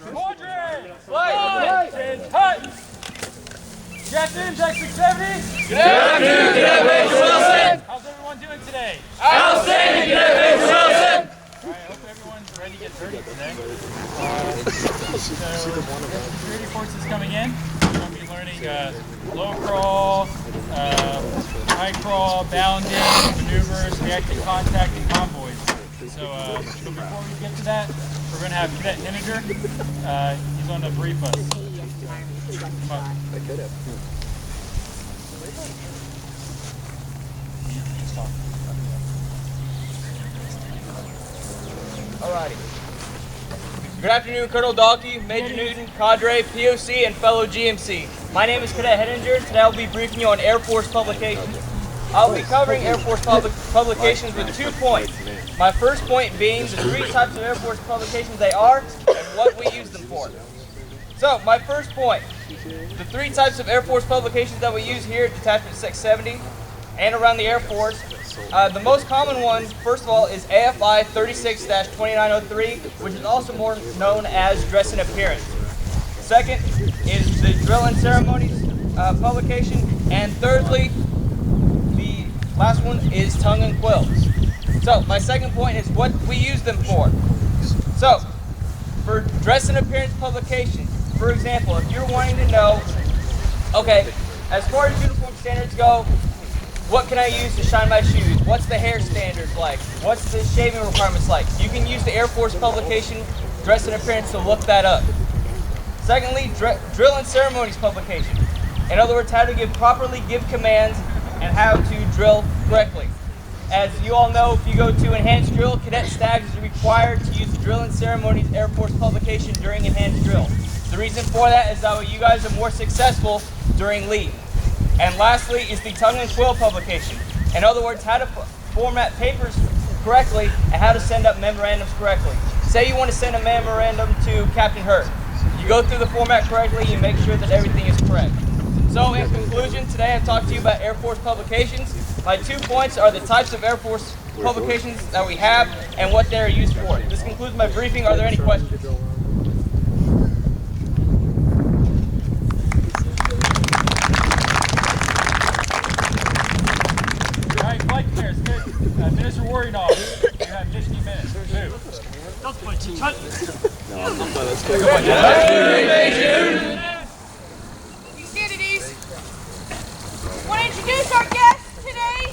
Quadrant! Flight! Hut! Good afternoon, Deck 670. Good afternoon, Cadet Major Wilson. How's everyone doing today? Outstanding, Cadet Major Wilson. All right, I hope everyone's ready to get dirty today. Security forces coming in. We're going to be learning low crawl, high crawl, bounding, maneuvers, reacting contact, and convoys. So before we get to that, we're going to have Cadet Henninger. He's going to brief us. Come on. Alrighty. Good afternoon, Colonel Dalkey, Major Newton, Cadre, POC, and fellow GMC. My name is Cadet Henninger. Today I'll be briefing you on Air Force publications. I'll be covering Air Force publications with 2 points. My first point being the 3 types of Air Force publications they are and what we use them for. So, my first point, the 3 types of Air Force publications that we use here at Detachment 670 and around the Air Force. The most common one, first of all, is AFI 36-2903, which is also more known as Dress and Appearance. Second is the Drill and Ceremonies publication, and thirdly, the last one is Tongue and Quill. So, my second point is what we use them for. So, for Dress and Appearance publications, for example, if you're wanting to know, okay, as far as uniform standards go, what can I use to shine my shoes? What's the hair standards like? What's the shaving requirements like? You can use the Air Force publication, Dress and Appearance, to look that up. Secondly, Drill and Ceremonies publication. In other words, how to properly give commands and how to drill correctly. As you all know, if you go to Enhanced Drill, Cadet Stags is required to use the Drill and Ceremonies Air Force publication during Enhanced Drill. The reason for that is that you guys are more successful during leave. And lastly is the Tongue and Quill publication. In other words, how to format papers correctly and how to send up memorandums correctly. Say you want to send a memorandum to Captain Hurt. You go through the format correctly, you make sure that everything is correct. So in conclusion, today I've talked to you about Air Force publications. My 2 points are the types of Air Force publications that we have and what they're used for. This concludes my briefing. Are there any questions? Minister Warrior Dog, you have 15 minutes. Move. Don't play too much. You stand at ease. Want to introduce our guest today?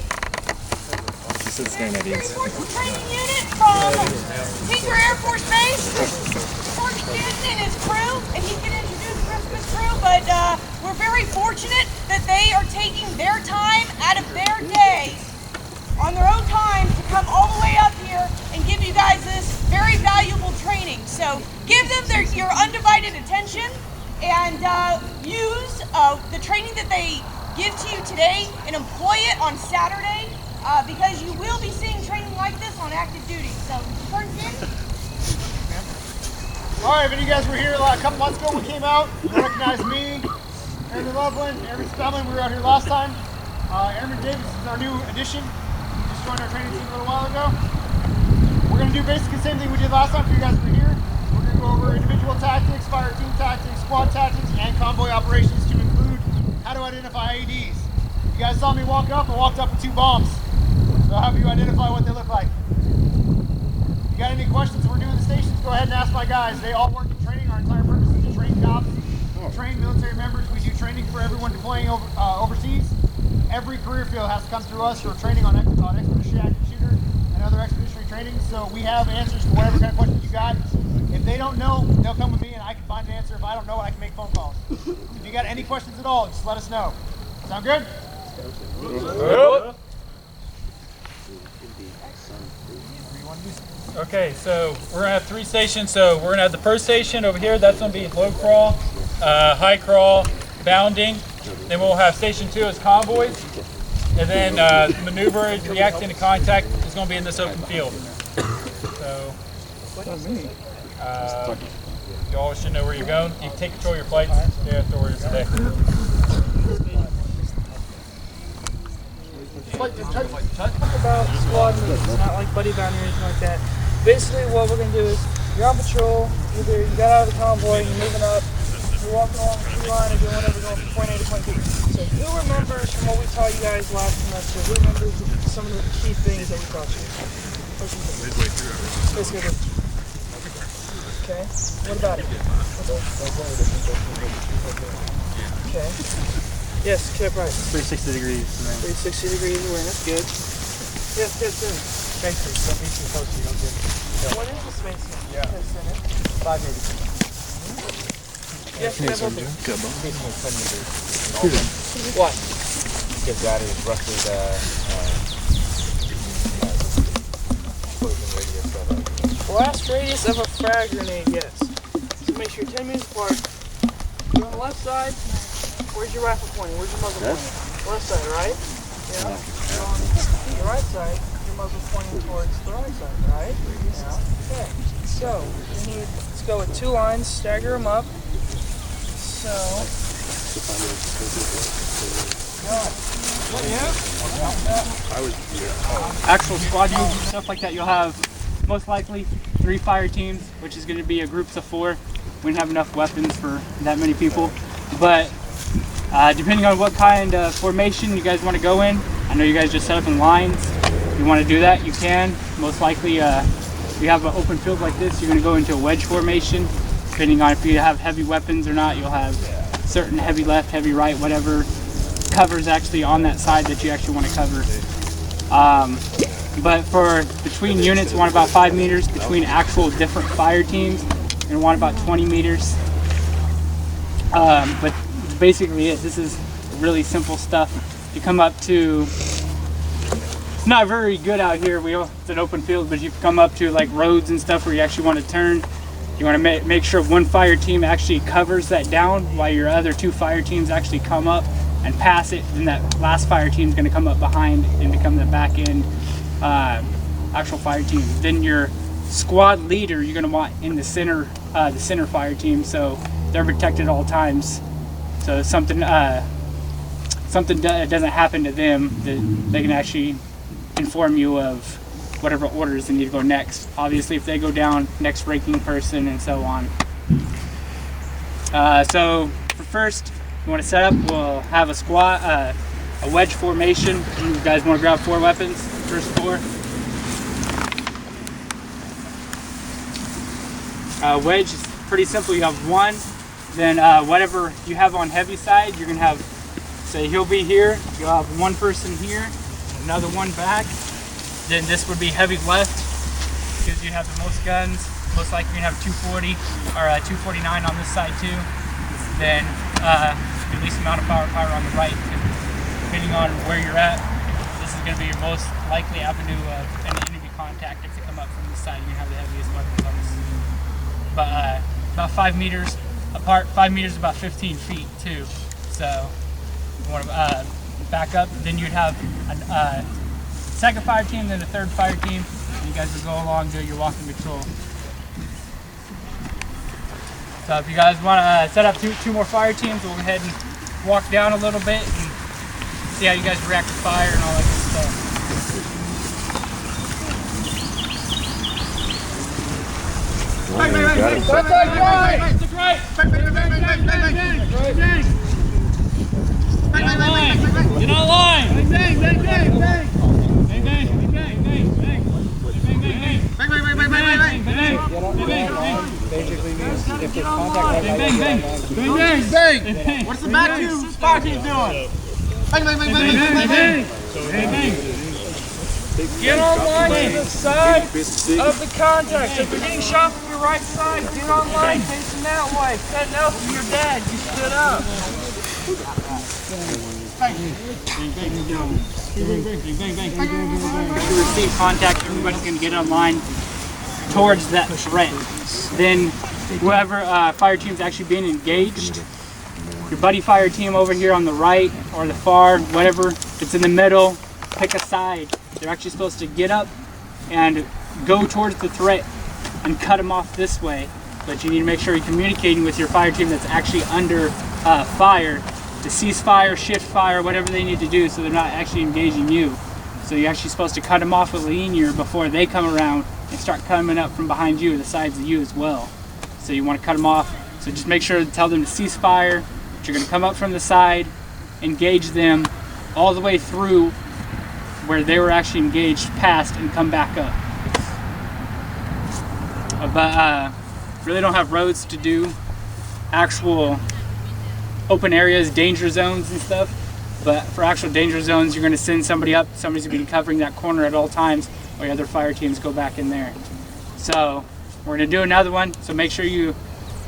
Reinforcement Training Unit from Tinker Air Force Base. Sergeant Newton and his crew, and he can introduce the rest of his crew, but we're very fortunate that they are taking their time out of their day on their own time to come all the way up here and give you guys this very valuable training. So give them your undivided attention and use the training that they give to you today and employ it on Saturday because you will be seeing training like this on active duty. So, all right, if any of you guys were here a couple months ago when we came out, you recognize me, Airman Loveland, Airman Spellman. We were out here last time. Airman Davis is our new addition. Joined our training team a little while ago. We're going to do basically the same thing we did last time for you guys who were here. We're going to go over individual tactics, fire team tactics, squad tactics, and convoy operations to include how to identify IEDs. You guys saw me walk up. I walked up with 2 bombs. So I'll have you identify what they look like. If you got any questions we're doing the stations, go ahead and ask my guys. They all work in training. Our entire purpose is to train cops, train military members. We do training for everyone deploying overseas. Every career field has to come through us for training on expeditionary active shooter and other expeditionary training. So we have answers for whatever kind of questions you got. If they don't know, they'll come with me and I can find an answer. If I don't know it, I can make phone calls. If you got any questions at all, just let us know. Sound good? Okay, so we're going to have 3 stations. So we're going to have the first station over here. That's going to be low crawl, high crawl, bounding. Then we'll have station 2 as convoys. And then maneuver, reacting to contact is going to be in this open field. So you all should know where you're going. You can take control of your flights. Day after orders today. Talk about squad meets. It's not like buddy bound or anything like that. Basically, what we're going to do is you're on patrol, either you got out of the convoy, you're moving up, you're walking along the tree line or doing whatever, going from point A to point B. So who remembers from what we taught you guys last semester, who remembers some of the key things that we taught you? Midway through everything. Okay, what about it? Okay. Yes, Kip, right. 360 degrees. 360 degrees awareness, good. Yes, good, good. Spacing. Don't be too close. You don't get. What is the spacing? Yeah. 5 maybe. Yes, Kip, open. What? Because that is roughly the closing radius of it. Blast radius of a frag grenade, yes. So make sure you're 10 meters apart. You're on the left side. Where's your rifle pointing? Where's your muzzle pointing? Left side, right? Yeah. You're on the right side. Your muzzle's pointing towards the right side, right? Yeah. Okay. So we need, let's go with 2 lines, stagger them up. So. Actual squad moves and stuff like that, you'll have most likely 3 fire teams, which is going to be a groups of 4. We don't have enough weapons for that many people, but depending on what kind of formation you guys want to go in, I know you guys just set up in lines. If you want to do that, you can. Most likely, if you have an open field like this, you're going to go into a wedge formation. Depending on if you have heavy weapons or not, you'll have certain heavy left, heavy right, whatever covers actually on that side that you actually want to cover. But for between units, you want about 5 meters. Between actual different fire teams, you're going to want about 20 meters. But basically it. This is really simple stuff. You come up to, it's not very good out here, it's an open field, but you come up to like roads and stuff where you actually want to turn. You want to make sure one fire team actually covers that down while your other 2 fire teams actually come up and pass it, and that last fire team is going to come up behind and become the back end actual fire team. Then your squad leader you're going to want in the center fire team, so they're protected at all times. So if something doesn't happen to them, they can actually inform you of whatever orders they need to go next. Obviously, if they go down, next ranking person, and so on. So for first, you want to set up. We'll have a squad, a wedge formation. You guys want to grab 4 weapons. First 4. Wedge is pretty simple. You have 1. Then whatever you have on heavy side, you're gonna have, say he'll be here, you'll have 1 person here, another 1 back. Then this would be heavy left, because you have the most guns. Most likely you're gonna have 240 or 249 on this side too. Then the least amount of firepower on the right, depending on where you're at. This is gonna be your most likely avenue of an enemy contact. If they come up from this side, you're gonna have the heaviest weapons on this. But about 5 meters apart. 5 meters is about 15 feet too. So you want to back up. Then you'd have a second fire team, then a third fire team. And you guys would go along, do your walking patrol. So if you guys want to set up two more fire teams, we'll go ahead and walk down a little bit and see how you guys react to fire and all that good stuff. Bang, bang, bang, bang, Stick right. bang, bang, bang, bang, bang, bang, bang, bang. Get on line. Bang, bang, bang, bang, bang. Bang, bang, bang, bang, bang, bang. Bang, bang, bang. Bang, bang, bang, bang, bang, bang. Basically means if there's contact right Bang, bang, bang. Bang, Bang, bang. What's the back two fire team doing? Bang, bang, bang, bang, bang, bang, bang. bang, bang. Get on line to the side of the contact. So if you're getting shot from your right side, get on line facing that way. Said no from your dad. You stood up. If you receive contact, everybody's going to get on line towards that threat. Then whoever fire team is actually being engaged, your buddy fire team over here on the right or the far, whatever, it's in the middle, pick a side. They're actually supposed to get up and go towards the threat and cut them off this way. But you need to make sure you're communicating with your fire team that's actually under fire to cease fire, shift fire, whatever they need to do so they're not actually engaging you. So you're actually supposed to cut them off with linear before they come around and start coming up from behind you, the sides of you as well. So you want to cut them off. So just make sure to tell them to cease fire. You're going to come up from the side, engage them all the way through where they were actually engaged past and come back up. But really don't have roads to do actual open areas, danger zones and stuff. But for actual danger zones, you're going to send somebody up. Somebody's going to be covering that corner at all times while the other fire teams go back in there. So we're going to do another one. So make sure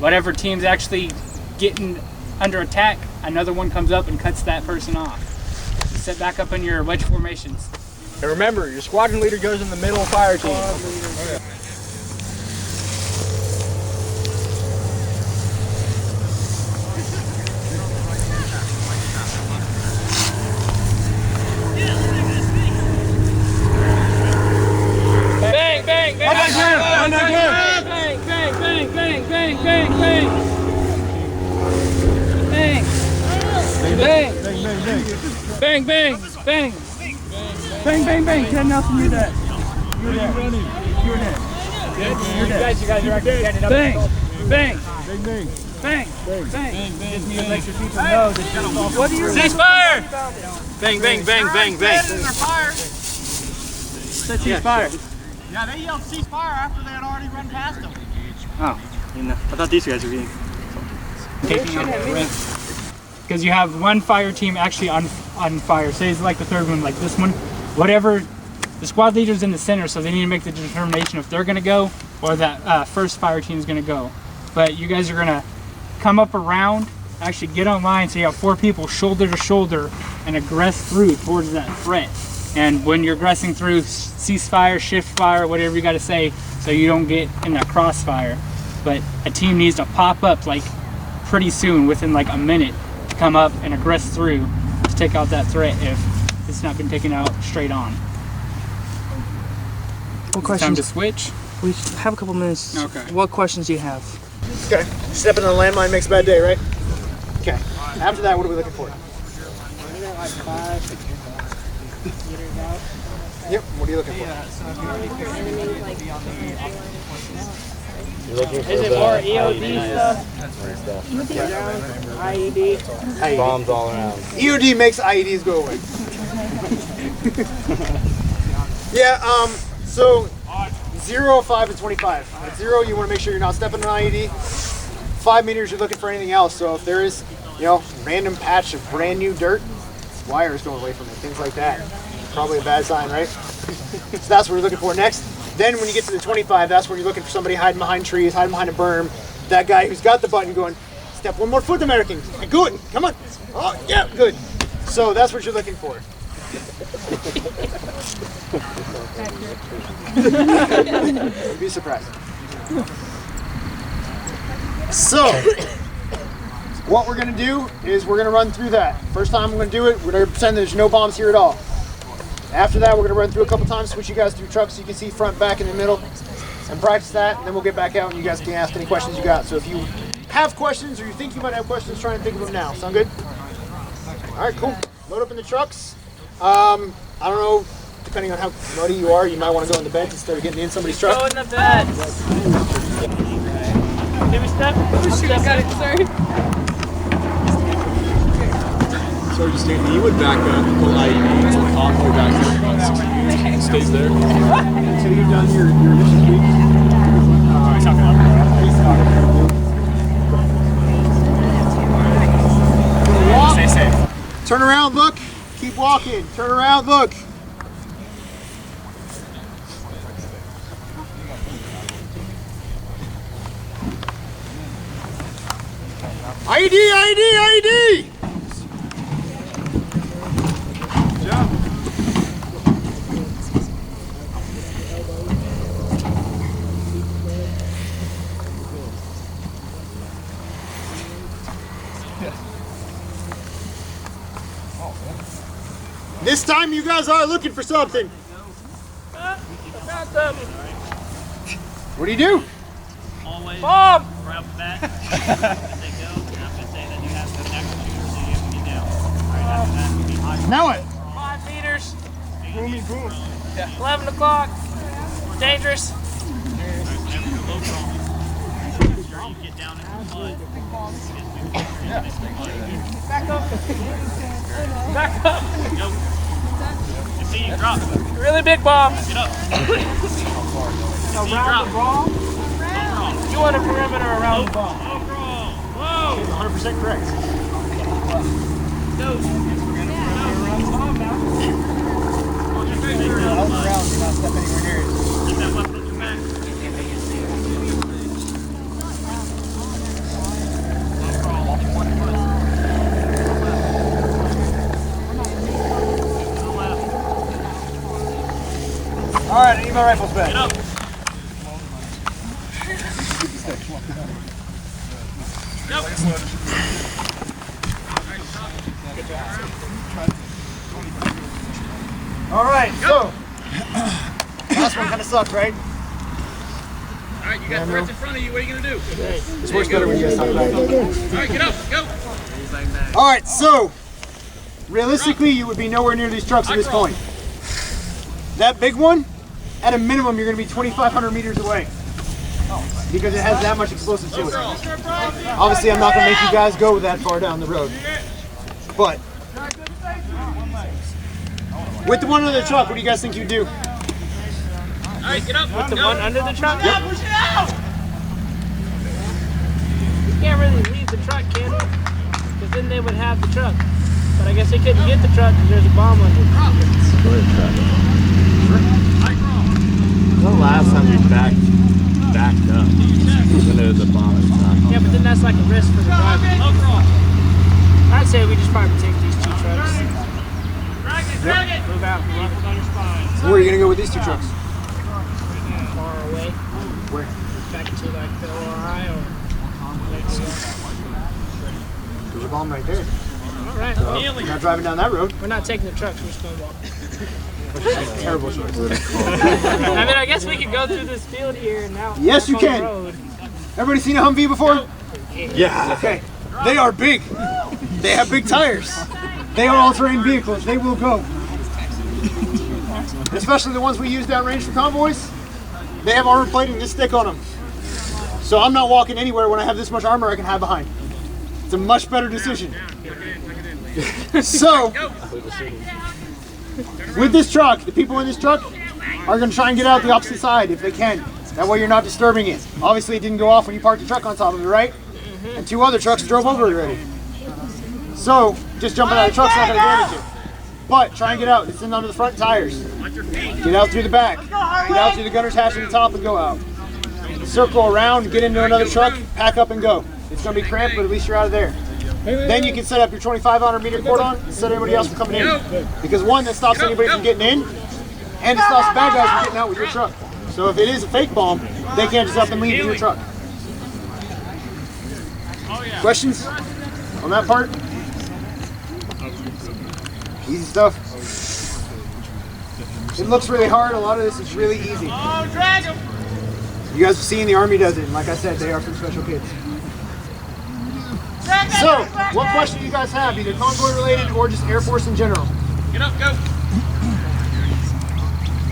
whatever team's actually getting under attack, another one comes up and cuts that person off. Set back up in your wedge formations. And remember, your squadron leader goes in the middle fire team. Bang, bang, bang. Bang, bang, bang, bang, bang, bang, bang. Bang. Bang. Bang, bang, bang. Bang, bang, bang. Ted Nelson, you're dead. You're dead. You're dead. You're dead. You guys are actually standing up. Bang. Bang. Bang, bang. Bang, bang, bang. Just need to make sure people know that what do you Cease fire! Bang, bang, bang, bang, bang. Set cease fire. Yeah, they yelled cease fire after they had already run past them. Oh, I thought these guys were being taking out the risk. Because you have one fire team actually on fire. Say it's like the third one, like this one. Whatever, the squad leader's in the center, so they need to make the determination if they're going to go or that first fire team is going to go. But you guys are going to come up around, actually get on line, so you have 4 people shoulder to shoulder and aggress through towards that threat. And when you're aggressing through, cease fire, shift fire, whatever you got to say, so you don't get in that crossfire. But a team needs to pop up like pretty soon, within like a minute, to come up and aggress through to take out that threat if it's not been taken out straight on. What It's time questions? to switch. We have a couple minutes. Okay. What questions do you have? Okay. Stepping on a landmine makes a bad day, right? Okay. After that, what are we looking for? Yep. What are you looking for? You're looking for Is it more EOD stuff? IED? bombs all around. EOD makes IEDs go away. Yeah, so 0, 5, and 25. At 0, you want to make sure you're not stepping on an IED. 5 meters, you're looking for anything else. So if there is, random patch of brand new dirt, wires going away from it, things like that. Probably a bad sign, right? So that's what we're looking for next. Then when you get to the 25, that's where you're looking for somebody hiding behind trees, hiding behind a berm. That guy who's got the button going, step 1 more foot, American. Good, come on. Oh, yeah, good. So that's what you're looking for. You'd be surprised. So, what we're going to do is we're going to run through that. First time we're going to do it, we're going to pretend there's no bombs here at all. After that, we're going to run through a couple times, switch you guys through trucks so you can see front, back, and the middle, and practice that, and then we'll get back out and you guys can ask any questions you got. So if you have questions or you think you might have questions, try and think of them now. Sound good? All right, cool. Load up in the trucks. I don't know, depending on how muddy you are, you might want to go in the bed instead of getting in somebody's truck. Go in the bed. Give me step. Got it, sorry. Sorry, just Stanley, you would back up, pull IEDs on top of your back here, about 60 feet. It stays there. So you've done your mission week. Stay safe. Turn around, look. Keep walking. Turn around, look. IED, IED, IED! This time you guys are looking for something. What do you do? Always Bomb! right off the bat. As they go, and I'm going to say that you have an active shooter, so you have to get down. All right, after that, you be high. Now what? 5 meters. Boomy boom. 11 o'clock. Dangerous. Back up. Back up. You see you drop. Really big bomb. Get up. Around the ball. You want a perimeter around the ball. Low crawl. Whoa. 100% correct. Go. Around, do not step anywhere near it. Keep that weapon on your back. Low crawl. 1 foot. To the left. All right, I need my rifles back. Get up. All right, so last one kind of sucked, right? All right, you got threats in front of you. What are you gonna do? This works better when you guys talk about it. All right, get up. Go. All right, so realistically, you would be nowhere near these trucks at this point. That big one, at a minimum, you're going to be 2,500 meters away because it has that much explosive to it. Obviously, I'm not going to make you guys go that far down the road, but with the one under the truck, what do you guys think you'd do? All right, get up. With the one under the truck? Yep. You can't really leave the truck, can you? Because then they would have the truck. But I guess they couldn't get the truck because there's a bomb under it. The last time we backed up when there was a bomb in the top. Yeah, but then that's like a risk for the driver. Low crawl. I'd say we just probably take these two trucks. Drag it. Move out. Rifles on your spine. Where are you going to go with these two trucks? Far away. Where? Back to like the ORI or There's a bomb right there. Alright, well, You're not driving down that road. we're not taking the trucks, we're just going to walk. That's a terrible choice. I mean, I guess we could go through this field here and now. Yes, you back on can. the road. Everybody seen a Humvee before? Yeah. Okay. They are big. They have big tires. They are all-terrain vehicles. They will go. Especially the ones we use downrange for convoys. They have armor plating this thick on them. So I'm not walking anywhere when I have this much armor I can hide behind. It's a much better decision. So, with this truck, the people in this truck are going to try and get out the opposite side if they can. That way you're not disturbing it. Obviously it didn't go off when you parked the truck on top of it, right? And 2 other trucks drove over it already. So, just jumping out of the truck's not going to damage it. But try and get out. It's in under the front tires. Get out through the back. Get out through the gunner's hatch at the top and go out. Circle around, get into another truck, pack up and go. It's going to be cramped, but at least you're out of there. Then you can set up your 2,500 meter cordon and set anybody else from coming in. Because one, that stops anybody from getting in, and it stops bad guys from getting out with your truck. So if it is a fake bomb, they can't just up and leave in your truck. Questions on that part? Easy stuff. It looks really hard. A lot of this is really easy. You guys have seen the Army does it, and like I said, they are some special kids. So, what question do you guys have? Either convoy related or just Air Force in general? Get up, go.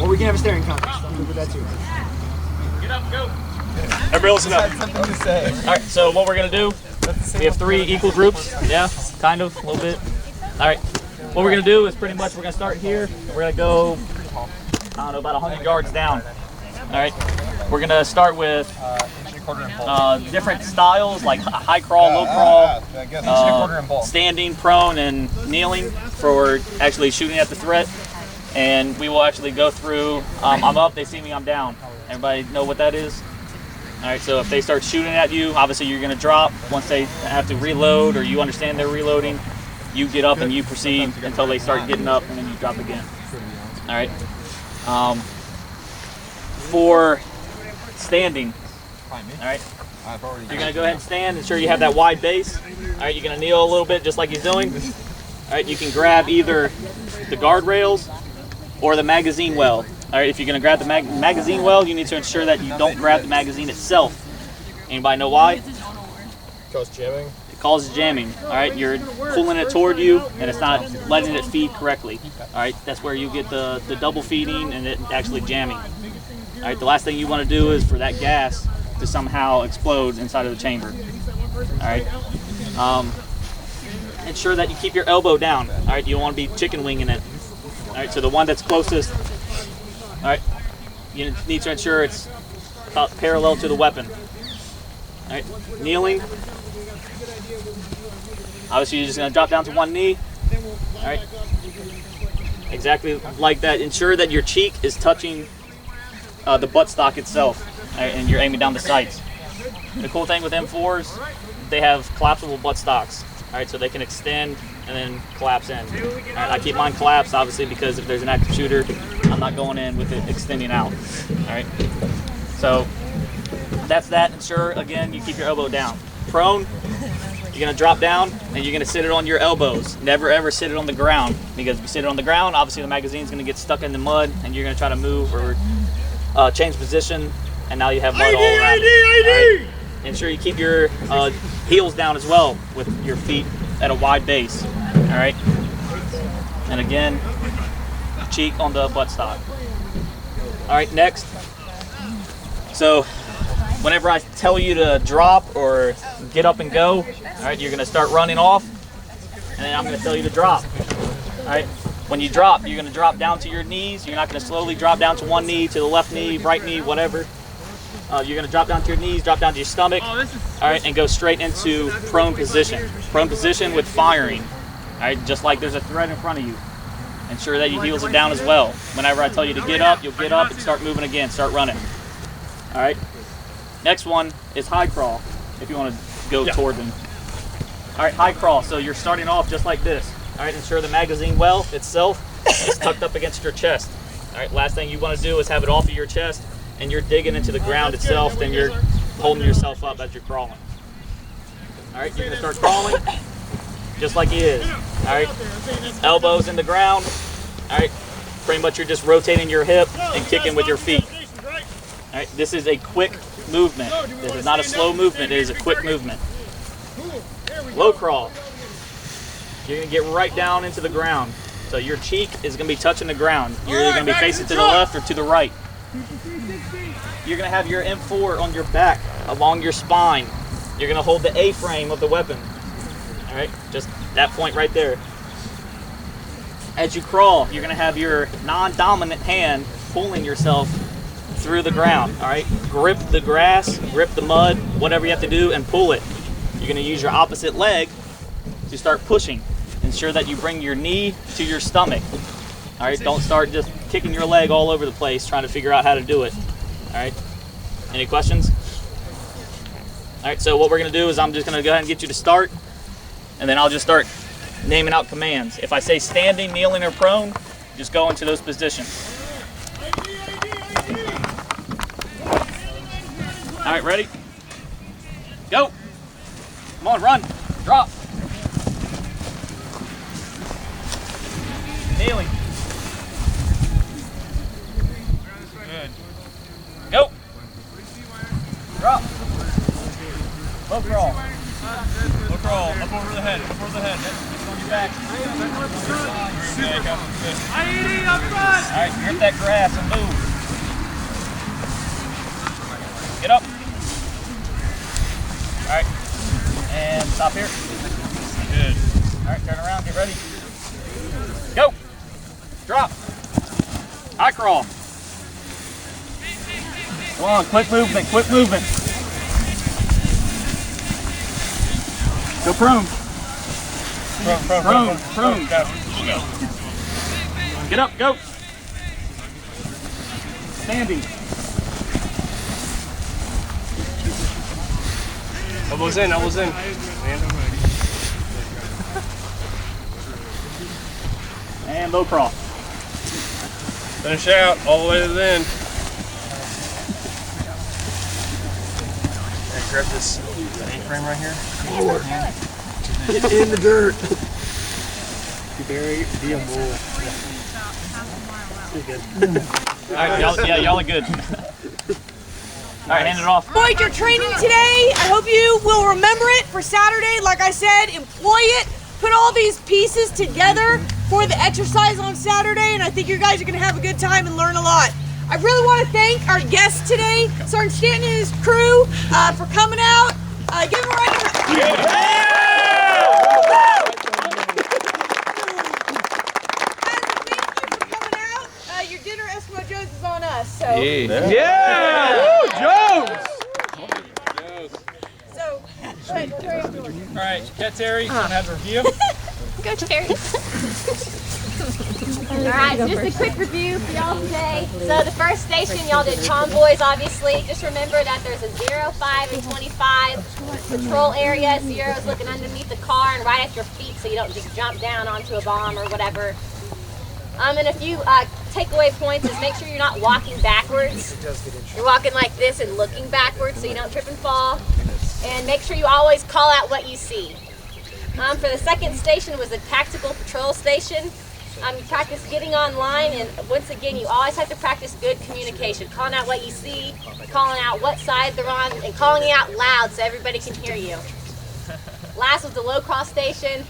Or we can have a staring contest. I'm good with that too. Get up, go. Everybody listen up. All right, so what we're gonna do, we have 3 equal groups. Yeah, kind of, a little bit. All right, what we're gonna do is pretty much we're gonna start here. We're gonna go, I don't know, about 100 yards down. All right, we're gonna start with different styles like high crawl, low crawl, standing, prone, and kneeling for actually shooting at the threat. And we will actually go through, I'm up, they see me, I'm down. Everybody know what that is? All right, so if they start shooting at you, obviously you're gonna drop. Once they have to reload or you understand they're reloading, you get up and you proceed until they start getting up and then you drop again. All right. For standing, all right, you're gonna go ahead and stand, ensure you have that wide base. All right, you're gonna kneel a little bit just like he's doing. All right, you can grab either the guardrails or the magazine well. All right, if you're gonna grab the magazine well, you need to ensure that you don't grab the magazine itself. Anybody know why? Cause jamming. It causes jamming. All right, you're pulling it toward you, and it's not letting it feed correctly. All right, that's where you get the double feeding and it actually jamming. All right, the last thing you want to do is for that gas to somehow explode inside of the chamber. All right. Ensure that you keep your elbow down. All right, you don't want to be chicken winging it. All right, so the one that's closest. All right, you need to ensure it's about parallel to the weapon. All right, kneeling. Obviously, you're just going to drop down to one knee. All right, exactly like that. Ensure that your cheek is touching the buttstock itself, all right, and you're aiming down the sights. The cool thing with M4s, they have collapsible buttstocks. All right, so they can extend and then collapse in. All right, I keep mine collapsed, obviously, because if there's an active shooter, I'm not going in with it extending out. All right, so that's that. Ensure, again, you keep your elbow down. Prone, you're gonna drop down and you're gonna sit it on your elbows. Never ever sit it on the ground, because if you sit it on the ground, obviously the magazine's gonna get stuck in the mud and you're gonna try to move or change position, and now you have mud all around you. Right? Ensure you keep your heels down as well with your feet at a wide base. All right, and again, cheek on the buttstock. All right, next. So whenever I tell you to drop or get up and go, all right, you're gonna start running off, and then I'm gonna tell you to drop. All right, when you drop, you're gonna drop down to your knees. You're not gonna slowly drop down to one knee, to the left knee, right knee, whatever. You're gonna drop down to your knees, drop down to your stomach, all right, and go straight into prone position. Prone position with firing, all right, just like there's a threat in front of you. Ensure that your heels are down as well. Whenever I tell you to get up, you'll get up and start moving again, start running. All right. Next one is high crawl, if you want to go toward them. All right, high crawl. So you're starting off just like this. All right, ensure the magazine well itself is tucked up against your chest. All right, last thing you want to do is have it off of your chest and you're digging into the ground itself, then you're holding yourself up as you're crawling. All right, you're gonna start crawling just like he is. All right, elbows in the ground. All right, pretty much you're just rotating your hip and kicking with your feet. All right, this is a quick movement. This is not a slow movement, it is a quick movement. Low crawl. You're gonna get right down into the ground. So your cheek is gonna be touching the ground. You're either gonna be facing to the left or to the right. You're gonna have your M4 on your back, along your spine. You're gonna hold the A-frame of the weapon. All right, just that point right there. As you crawl, you're gonna have your non-dominant hand pulling yourself through the ground. All right, grip the grass, grip the mud, whatever you have to do, and pull it. You're gonna use your opposite leg to start pushing. Ensure that you bring your knee to your stomach. All right, don't start just kicking your leg all over the place trying to figure out how to do it. All right, any questions? All right, so what we're gonna do is I'm just gonna go ahead and get you to start, and then I'll just start naming out commands. If I say standing, kneeling, or prone, just go into those positions. All right, ready? Go. Come on, run, drop. Kneeling. Good. Go. Drop. Low crawl. Low crawl. Up over the head. Up over the head. Head on your back. Good. Up front. All right, grip that grass and move. Get up. All right. And stop here. Good. All right, turn around. Get ready. Go. Drop. High crawl. Come on, quick movement, quick movement. Go prone. Prone. Go. Get up, go. Standing. Elbows in, elbows in. And low crawl. Finish out all the way to the end. Hey, grab this A-frame right here. Forward. Get in the dirt. Be a mole. You're good. All right, y'all are good. All right, hand it off. Enjoyed your training today. I hope you will remember it for Saturday. Like I said, employ it. Put all these pieces together for the exercise on Saturday, and I think you guys are going to have a good time and learn a lot. I really want to thank our guests today, Sergeant Stanton and his crew, for coming out. Give them a round of applause. Your dinner, Eskimo Joe's, is on us. So. Yeah! Woo, Jones! So, go ahead, Terry. All right, Cat Terry, you want to have a review? Go, Terry. Alright, so just a quick review for y'all today. So the first station, y'all did convoys, obviously. Just remember that there's a 0, 5, and 25 patrol area. 0 is looking underneath the car and right at your feet so you don't just jump down onto a bomb or whatever. And a few takeaway points is make sure you're not walking backwards. You're walking like this and looking backwards so you don't trip and fall. And make sure you always call out what you see. For the second station was a tactical patrol station. You practice getting online, and once again, you always have to practice good communication. Calling out what you see, calling out what side they're on, and calling it out loud so everybody can hear you. Last was the low crawl station.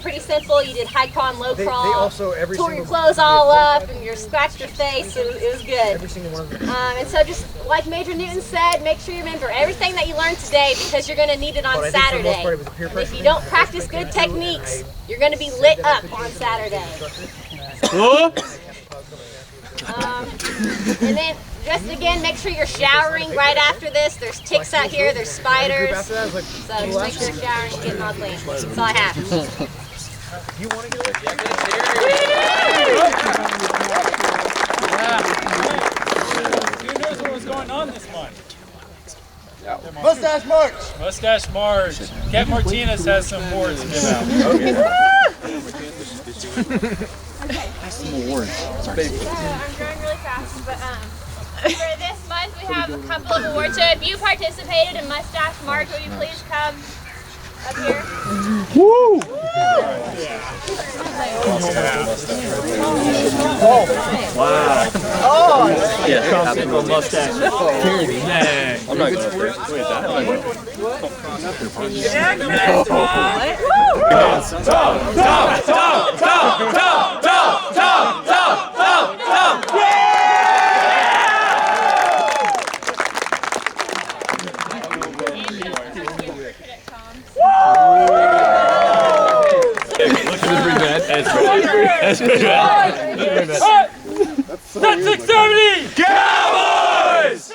Pretty simple. You did high crawl and low crawl. Tore your clothes all up and you scratched your face. So it was good. And so just like Major Newton said, make sure you remember everything that you learned today because you're going to need it on Saturday. And if you don't practice good techniques, you're going to be lit up on Saturday. And then just again, make sure you're showering right after this. There's ticks out here, there's spiders. So just make sure you're showering and getting all clean. That's all I have. You want to get it? Who knows what was going on this month? Mustache March! Mustache March. Cat Martinez has some awards to give out. So I'm going really fast, but for this month we have a couple of awards. So if you participated in Mustache March, will you please come up here? Woo! Wow. Oh! Yeah, mustache. I'm not going to wait, that That's pretty bad. That's 670! Cowboys!